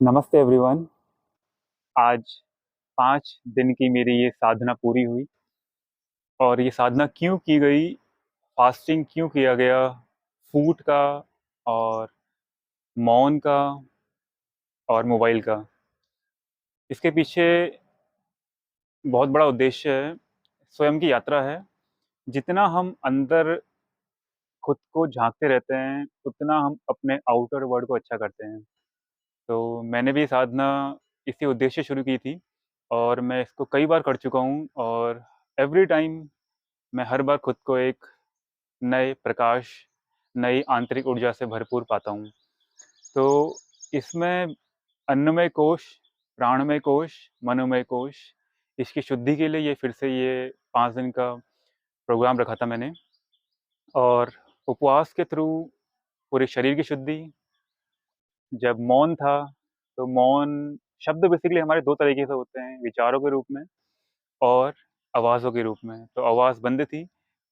नमस्ते एवरीवन। आज 5 दिन की मेरी ये साधना पूरी हुई। और ये साधना क्यों की गई, फास्टिंग क्यों किया गया, फूड का और मौन का और मोबाइल का, इसके पीछे बहुत बड़ा उद्देश्य है। स्वयं की यात्रा है। जितना हम अंदर खुद को झांकते रहते हैं उतना हम अपने आउटर वर्ल्ड को अच्छा करते हैं। तो मैंने भी साधना इसी उद्देश्य से शुरू की थी और मैं इसको कई बार कर चुका हूँ। और एवरी टाइम मैं हर बार खुद को एक नए प्रकाश, नई आंतरिक ऊर्जा से भरपूर पाता हूँ। तो इसमें अन्नमय कोश, प्राणमय कोश, मनोमय कोश, इसकी शुद्धि के लिए ये फिर से ये 5 दिन का प्रोग्राम रखा था मैंने। और उपवास के थ्रू पूरे शरीर की शुद्धि। जब मौन था, तो मौन शब्द बेसिकली हमारे 2 तरीके से होते हैं, विचारों के रूप में और आवाज़ों के रूप में। तो आवाज़ बंद थी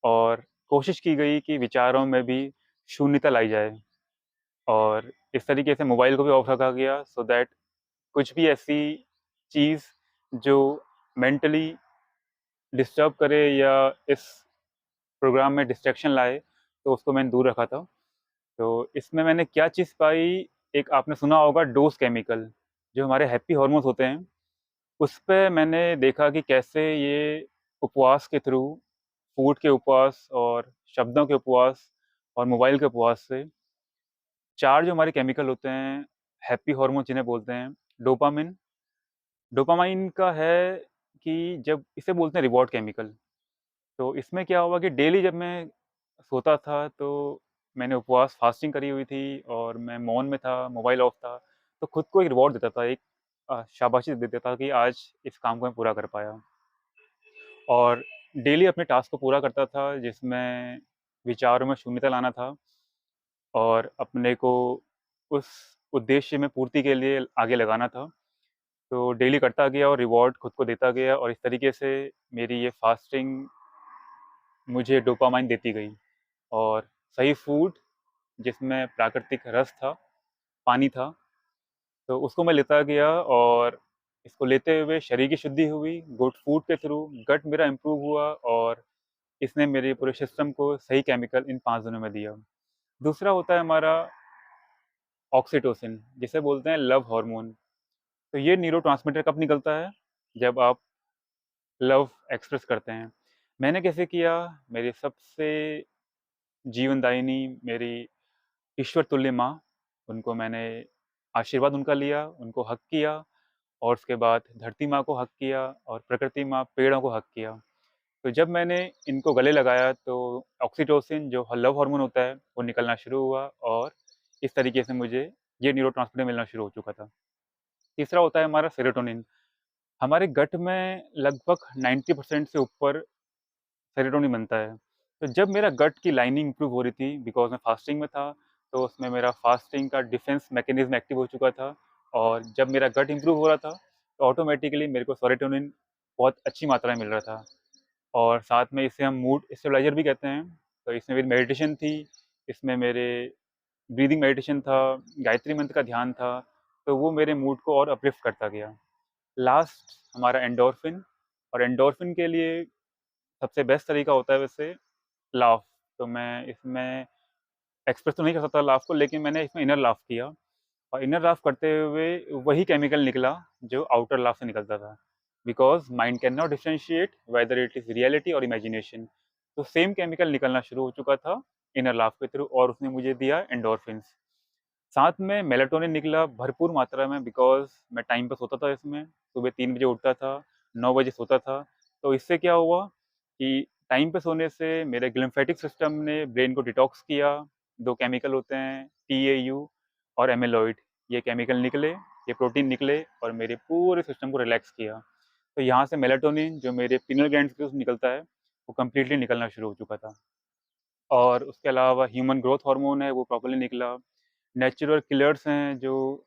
और कोशिश की गई कि विचारों में भी शून्यता लाई जाए। और इस तरीके से मोबाइल को भी ऑफ रखा गया सो दैट कुछ भी ऐसी चीज़ जो मेंटली डिस्टर्ब करे या इस प्रोग्राम में डिस्ट्रैक्शन लाए, तो उसको मैंने दूर रखा था। तो इसमें मैंने क्या चीज़ पाई, एक आपने सुना होगा डोज़ केमिकल, जो हमारे हैप्पी हार्मोन्स होते हैं। उस पे मैंने देखा कि कैसे ये उपवास के थ्रू, फूड के उपवास और शब्दों के उपवास और मोबाइल के उपवास से 4 जो हमारे केमिकल होते हैं, हैप्पी हार्मोन जिन्हें बोलते हैं, डोपामिन, डोपामाइन का है कि जब इसे बोलते हैं रिवॉर्ड केमिकल। तो इसमें क्या हुआ कि डेली जब मैं सोता था, तो मैंने उपवास फास्टिंग करी हुई थी और मैं मौन में था, मोबाइल ऑफ था, तो खुद को एक रिवॉर्ड देता था, एक शाबाशी देता था कि आज इस काम को मैं पूरा कर पाया। और डेली अपने टास्क को पूरा करता था जिसमें विचारों में शून्यता लाना था और अपने को उस उद्देश्य में पूर्ति के लिए आगे लगाना था। तो डेली करता गया और रिवॉर्ड खुद को देता गया और इस तरीके से मेरी ये फास्टिंग मुझे डोपामाइन देती गई। और सही फूड जिसमें प्राकृतिक रस था, पानी था, तो उसको मैं लेता गया और इसको लेते हुए शरीर की शुद्धि हुई, गुड फूड के थ्रू गट मेरा इम्प्रूव हुआ और इसने मेरे पूरे सिस्टम को सही केमिकल इन 5 दिनों में दिया। दूसरा होता है हमारा ऑक्सीटोसिन, जिसे बोलते हैं लव हार्मोन। तो ये न्यूरोट्रांसमीटर कब निकलता है? जब आप लव एक्सप्रेस करते हैं। मैंने कैसे किया? मेरी सबसे जीवनदायिनी, मेरी ईश्वर तुल्य माँ, उनको मैंने आशीर्वाद उनका लिया, उनको हग किया और उसके बाद धरती माँ को हग किया और प्रकृति माँ, पेड़ों को हग किया। तो जब मैंने इनको गले लगाया तो ऑक्सीटोसिन जो लव हार्मोन होता है वो निकलना शुरू हुआ और इस तरीके से मुझे ये न्यूरोट्रांसमीटर मिलना शुरू हो चुका था। तीसरा होता है हमारा सेरोटोनिन। हमारे गट में लगभग 90% से ऊपर सेरोटोनिन बनता है। तो जब मेरा गट की लाइनिंग इम्प्रूव हो रही थी, बिकॉज़ मैं फास्टिंग में था, तो उसमें मेरा फास्टिंग का डिफेंस मैकेनिज़्म एक्टिव हो चुका था। और जब मेरा गट इम्प्रूव हो रहा था, तो ऑटोमैटिकली मेरे को सेरोटोनिन बहुत अच्छी मात्रा में मिल रहा था। और साथ में इसे हम मूड स्टेबलाइज़र भी कहते हैं। तो इसमें मेरी मेडिटेशन थी, इसमें मेरे ब्रीदिंग मेडिटेशन था, गायत्री मंत्र का ध्यान था, तो वो मेरे मूड को और अपलिफ्ट करता गया। लास्ट हमारा एंडोर्फिन। और एंडोर्फिन के लिए सबसे बेस्ट तरीका होता है वैसे लाफ। तो मैं इसमें एक्सप्रेस तो नहीं कर सकता लाफ को, लेकिन मैंने इसमें इनर लाफ किया और इनर लाफ करते हुए वही केमिकल निकला जो आउटर लाफ से निकलता था। Because mind can not differentiate whether it is reality और इमेजिनेशन। तो सेम केमिकल निकलना शुरू हो चुका था इनर लाफ के थ्रू और उसने मुझे दिया एंडोर्फिन्स। साथ में मेलाटोनिन निकला भरपूर मात्रा में, बिकॉज मैं टाइम पर सोता था इसमें, सुबह 3 बजे उठता था, 9 बजे सोता था। तो इससे क्या हुआ कि टाइम पे सोने से मेरे ग्लिम्फेटिक सिस्टम ने ब्रेन को डिटॉक्स किया। 2 केमिकल होते हैं, TAU और एमेलॉइड। ये केमिकल निकले, ये प्रोटीन निकले और मेरे पूरे सिस्टम को रिलैक्स किया। तो यहाँ से मेलाटोनिन जो मेरे पिनल ग्लैंड से निकलता है वो कम्प्लीटली निकलना शुरू हो चुका था। और उसके अलावा ह्यूमन ग्रोथ हार्मोन है, वो प्रॉपर्ली निकला। नेचुरल किलर्स हैं जो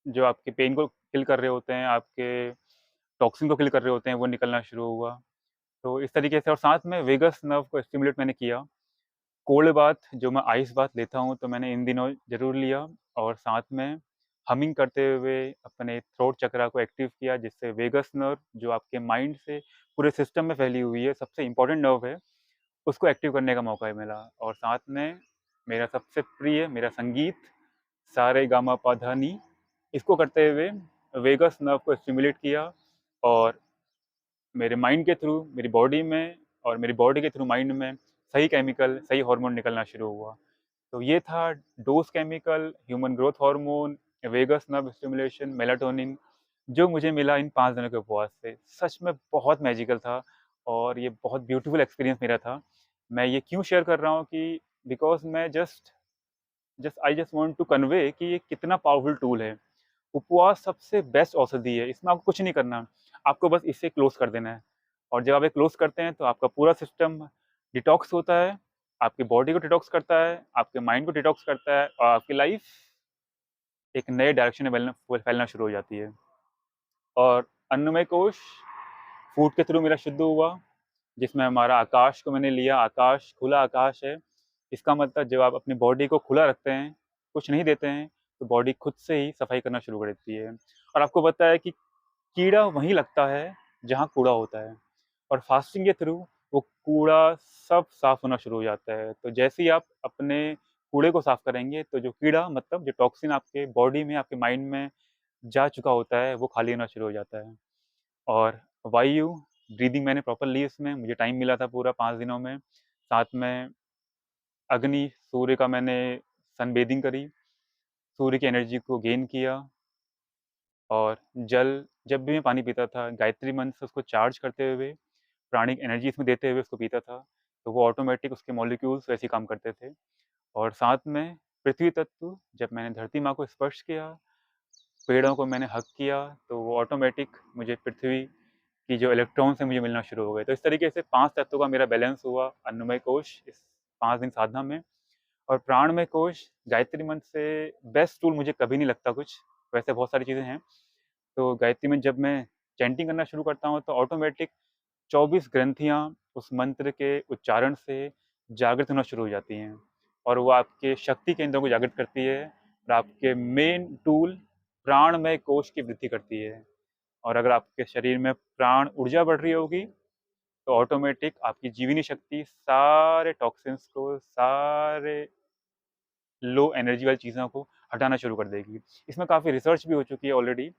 जो आपके पेन को किल कर रहे होते हैं, आपके टॉक्सिन को किल कर रहे होते हैं, वो निकलना शुरू हुआ। तो इस तरीके से और साथ में वेगस नर्व को स्टिमुलेट मैंने किया। कोल्ड बाथ जो मैं आइस बाथ लेता हूँ, तो मैंने इन दिनों ज़रूर लिया। और साथ में हमिंग करते हुए अपने थ्रोट चक्रा को एक्टिव किया, जिससे वेगस नर्व जो आपके माइंड से पूरे सिस्टम में फैली हुई है, सबसे इम्पोर्टेंट नर्व है, उसको एक्टिव करने का मौका मिला। और साथ में मेरा सबसे प्रिय मेरा संगीत सारेगामापा धा नी, इसको करते हुए वेगस नर्व को स्टिमुलेट किया और मेरे माइंड के थ्रू मेरी बॉडी में और मेरी बॉडी के थ्रू माइंड में सही केमिकल, सही हार्मोन निकलना शुरू हुआ। तो ये था dose chemical, human growth hormone, vagus nerve stimulation, melatonin, जो मुझे मिला इन 5 दिनों के उपवास से। सच में बहुत मैजिकल था और ये बहुत ब्यूटीफुल एक्सपीरियंस मेरा था। मैं ये क्यों शेयर कर रहा हूँ कि बिकॉज़ मैं just just I just want to convey कि ये कितना पावरफुल टूल है। उपवास सबसे बेस्ट औषधि है, इसमें आपको कुछ नहीं करना, आपको बस इसे क्लोज़ कर देना है। और जब आप ये क्लोज़ करते हैं तो आपका पूरा सिस्टम डिटॉक्स होता है, आपकी बॉडी को डिटॉक्स करता है, आपके माइंड को डिटॉक्स करता है और आपकी लाइफ़ एक नए डायरेक्शन में फैलना शुरू हो जाती है। और अन्नमय कोश फूड के थ्रू मेरा शुद्ध हुआ, जिसमें हमारा आकाश को मैंने लिया, आकाश खुला आकाश है। इसका मतलब जब आप अपनी बॉडी को खुला रखते हैं, कुछ नहीं देते हैं, तो बॉडी खुद से ही सफाई करना शुरू कर देती है। और आपको पता है कि कीड़ा वहीं लगता है जहाँ कूड़ा होता है और फास्टिंग के थ्रू वो कूड़ा सब साफ होना शुरू हो जाता है। तो जैसे ही आप अपने कूड़े को साफ करेंगे, तो जो कीड़ा मतलब जो टॉक्सिन आपके बॉडी में, आपके माइंड में जा चुका होता है, वो खाली होना शुरू हो जाता है। और वायु ब्रीदिंग मैंने प्रॉपर ली, इसमें मुझे टाइम मिला था पूरा 5 दिनों में। साथ में अग्नि, सूर्य का मैंने सनबेदिंग करी, सूर्य की एनर्जी को गेन किया। और जल, जब भी मैं पानी पीता था, गायत्री मंत्र से उसको चार्ज करते हुए, प्राणिक एनर्जी इसमें देते हुए उसको पीता था, तो वो ऑटोमेटिक उसके मॉलिक्यूल्स वैसे ही काम करते थे। और साथ में पृथ्वी तत्व, जब मैंने धरती माँ को स्पर्श किया, पेड़ों को मैंने हग किया, तो वो ऑटोमेटिक मुझे पृथ्वी की जो इलेक्ट्रॉन्स हैं मुझे मिलना शुरू हो गए। तो इस तरीके से 5 तत्वों का मेरा बैलेंस हुआ अन्नमय कोश इस 5 दिन साधना में। और प्राणमय कोश, गायत्री मंत्र से बेस्ट टूल मुझे कभी नहीं लगता कुछ, वैसे बहुत सारी चीज़ें हैं। तो गायत्री मंत्र जब मैं चैंटिंग करना शुरू करता हूँ, तो ऑटोमेटिक 24 ग्रंथियाँ उस मंत्र के उच्चारण से जागृत होना शुरू हो जाती हैं और वो आपके शक्ति केंद्रों को जागृत करती है और आपके मेन टूल प्राणमय कोश की वृद्धि करती है। और अगर आपके शरीर में प्राण ऊर्जा बढ़ रही होगी, तो ऑटोमेटिक आपकी जीवनी शक्ति सारे टॉक्सिन्स को, सारे लो एनर्जी वाली चीज़ों को हटाना शुरू कर देगी। इसमें काफ़ी रिसर्च भी हो चुकी है ऑलरेडी।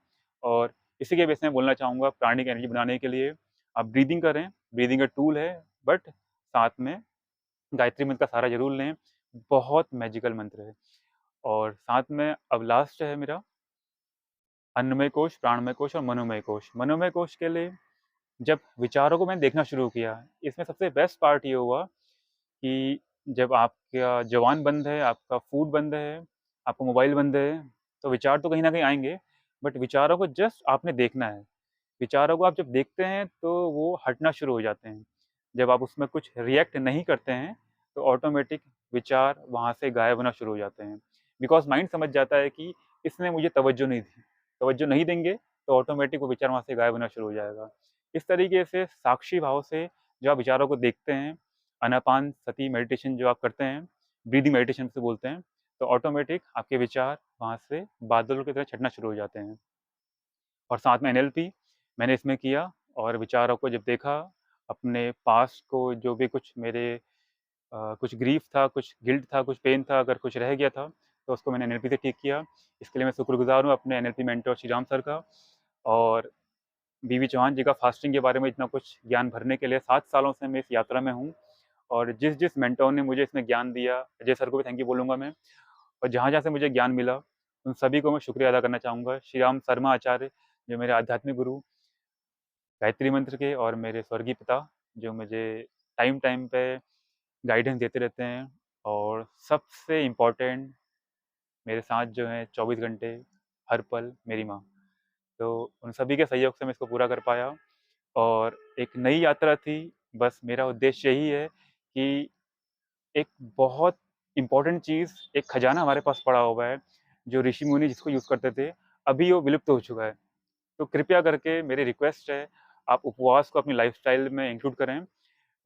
और इसी के बेस में बोलना चाहूँगा, प्राणिक एनर्जी बनाने के लिए आप ब्रीदिंग करें, ब्रीदिंग एक टूल है, बट साथ में गायत्री मंत्र का सहारा ज़रूर लें, बहुत मैजिकल मंत्र है। और साथ में अब लास्ट है मेरा अन्नमय कोश, प्राणमय कोश और मनोमय कोश। मनोमय कोश के लिए जब विचारों को मैंने देखना शुरू किया, इसमें सबसे बेस्ट पार्ट ये हुआ कि जब आपका ज़ुबान बंद है, आपका फूड बंद है, आपका मोबाइल बंद है, तो विचार तो कहीं न कहीं आएँगे, बट विचारों को जस्ट आपने देखना है। विचारों को आप जब देखते हैं, तो वो हटना शुरू हो जाते हैं। जब आप उसमें कुछ रिएक्ट नहीं करते हैं, तो ऑटोमेटिक विचार वहाँ से गायब होना शुरू हो जाते हैं। बिकॉज़ माइंड समझ जाता है कि इसने मुझे तवज्जो नहीं दी। तवज्जो नहीं देंगे, तो ऑटोमेटिक वो विचार वहाँ से गायब होना शुरू हो जाएगा। इस तरीके से साक्षी भाव से जो आप विचारों को देखते हैं, आनापान-सति मेडिटेशन जो आप करते हैं, ब्रीदिंग मेडिटेशन जिसे बोलते हैं, तो ऑटोमेटिक आपके विचार वहाँ से बादलों की तरह छँटना शुरू हो जाते हैं। और साथ में एनएलपी मैंने इसमें किया और विचारों को जब देखा, अपने पास्ट को, जो भी कुछ मेरे कुछ ग्रीफ़ था, कुछ गिल्ट था, कुछ पेन था, अगर कुछ रह गया था, तो उसको मैंने एनएलपी से ठीक किया। इसके लिए मैं शुक्रगुज़ार हूँ अपने एनएलपी मेंटर श्रीराम सर का और बीवी चौहान जी का, फास्टिंग के बारे में इतना कुछ ज्ञान भरने के लिए। 7 सालों से मैं इस यात्रा में हूँ और जिस-जिस मेंटर ने मुझे इसमें ज्ञान दिया, अजय सर को भी थैंक यू बोलूँगा मैं। और जहाँ-जहाँ से मुझे ज्ञान मिला, उन सभी को मैं शुक्रिया अदा करना चाहूँगा। श्रीराम शर्मा आचार्य, जो मेरे आध्यात्मिक गुरु गायत्री मंत्र के, और मेरे स्वर्गीय पिता, जो मुझे टाइम-टाइम पे गाइडेंस देते रहते हैं। और सबसे इम्पोर्टेंट, मेरे साथ जो हैं 24 घंटे, हर पल मेरी माँ। तो उन सभी के सहयोग से मैं इसको पूरा कर पाया और एक नई यात्रा थी। बस मेरा उद्देश्य यही है कि एक बहुत इम्पोर्टेंट चीज़, एक खजाना हमारे पास पड़ा हुआ है, जो ऋषि-मुनि जिसको यूज़ करते थे, अभी वो विलुप्त हो चुका है। तो कृपया करके मेरी रिक्वेस्ट है, आप उपवास को अपनी लाइफ़स्टाइल में इंक्लूड करें।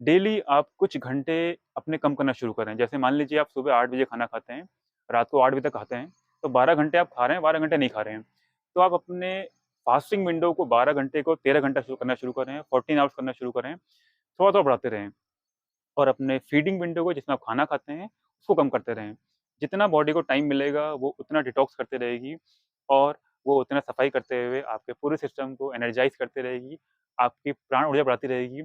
डेली आप कुछ घंटे अपने कम करना शुरू करें। जैसे मान लीजिए आप सुबह 8 बजे खाना खाते हैं, रात को 8 बजे तक खाते हैं, तो 12 घंटे आप खा रहे हैं, 12 घंटे नहीं खा रहे हैं। तो आप अपने फास्टिंग विंडो को 12 घंटे को 13 घंटा करना शुरू करें, 14 आवर्स करना शुरू करें, थोड़ा-थोड़ा बढ़ाते रहें। और अपने फीडिंग विंडो को जिसमें आप खाना खाते हैं, उसको कम करते रहें। जितना बॉडी को टाइम मिलेगा, वो उतना डिटॉक्स करते रहेगी और वो उतना सफाई करते हुए आपके पूरे सिस्टम को एनर्जाइज़ करती रहेगी, आपकी प्राण ऊर्जा बढ़ाती रहेगी।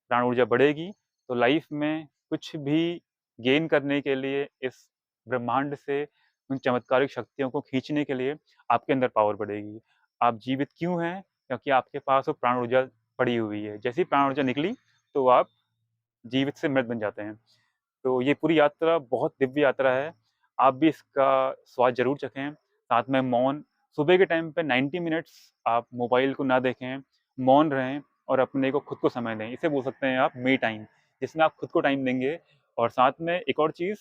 प्राण ऊर्जा बढ़ेगी, तो लाइफ़ में कुछ भी गेन करने के लिए इस ब्रह्मांड से उन चमत्कारिक शक्तियों को खींचने के लिए आपके अंदर पावर बढ़ेगी। आप जीवित क्यों हैं? क्योंकि आपके पास वो प्राण ऊर्जा पड़ी हुई है। जैसे ही प्राण ऊर्जा निकली, तो आप जीवित से मृत बन जाते हैं। तो ये पूरी यात्रा बहुत दिव्य यात्रा है। आप भी इसका स्वाद ज़रूर चखें। साथ में मौन, सुबह के टाइम पे 90 मिनट्स आप मोबाइल को ना देखें, मौन रहें और अपने को खुद को समय दें। इसे बोल सकते हैं आप मी टाइम, जिसमें आप खुद को टाइम देंगे। और साथ में एक और चीज़,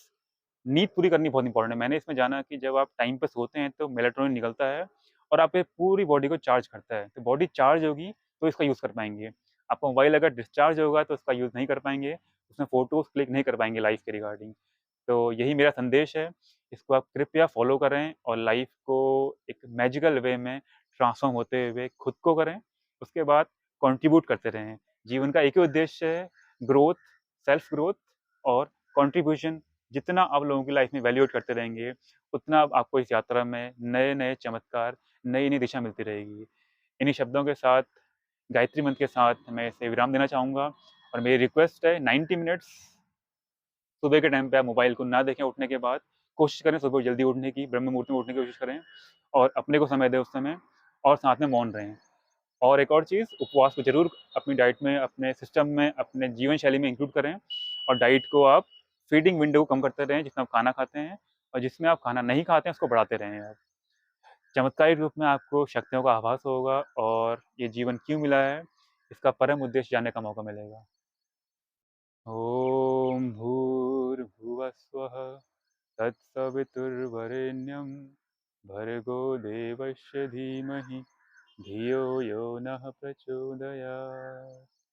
नींद पूरी करनी बहुत इम्पोर्टेंट है। मैंने इसमें जाना कि जब आप टाइम पे सोते हैं तो मेलाटोनिन निकलता है और आपकी पूरी बॉडी को चार्ज करता है। तो बॉडी चार्ज होगी तो इसका यूज़ कर पाएँगे। आपका मोबाइल अगर डिस्चार्ज होगा तो इसका यूज़ नहीं कर पाएँगे, उसमें फ़ोटोज़ क्लिक नहीं कर पाएँगे लाइफ़ के रिगार्डिंग। तो यही मेरा संदेश है, इसको आप कृपया फ़ॉलो करें और लाइफ़ को एक मैजिकल वे में ट्रांसफ़ॉर्म होते हुए खुद को करें, उसके बाद कंट्रीब्यूट करते रहें। जीवन का एक ही उद्देश्य है, ग्रोथ, सेल्फ ग्रोथ और कंट्रीब्यूशन। जितना आप लोगों की लाइफ़ में वैल्यूएट करते रहेंगे, उतना आपको इस यात्रा में नए-नए चमत्कार, नई-नई दिशा मिलती रहेगी। इन्हीं शब्दों के साथ, गायत्री मंत्र के साथ मैं इसे विराम देना चाहूँगा और मेरी रिक्वेस्ट है 90 मिनट्स सुबह के टाइम पे आप मोबाइल को ना देखें उठने के बाद। कोशिश करें सुबह जल्दी उठने की, ब्रह्म मुहूर्त में उठने की कोशिश करें और अपने को समय दें उस समय और साथ में मौन रहें। और एक और चीज़, उपवास को ज़रूर अपनी डाइट में, अपने सिस्टम में, अपने जीवन शैली में इंक्लूड करें और डाइट को आप फीडिंग विंडो को कम करते रहें, जिसमें आप खाना खाते हैं और जिसमें आप खाना नहीं खाते हैं, उसको बढ़ाते रहें आप। चमत्कारिक रूप में आपको शक्तियों का आभास होगा और ये जीवन क्यों मिला है, इसका परम उद्देश्य जानने का मौका मिलेगा। ॐ भूर्भुवः स्वः तत्सवितुर्वरेण्यं भर्गो देवस्य धीमहि धियो यो नः प्रचोदयात्।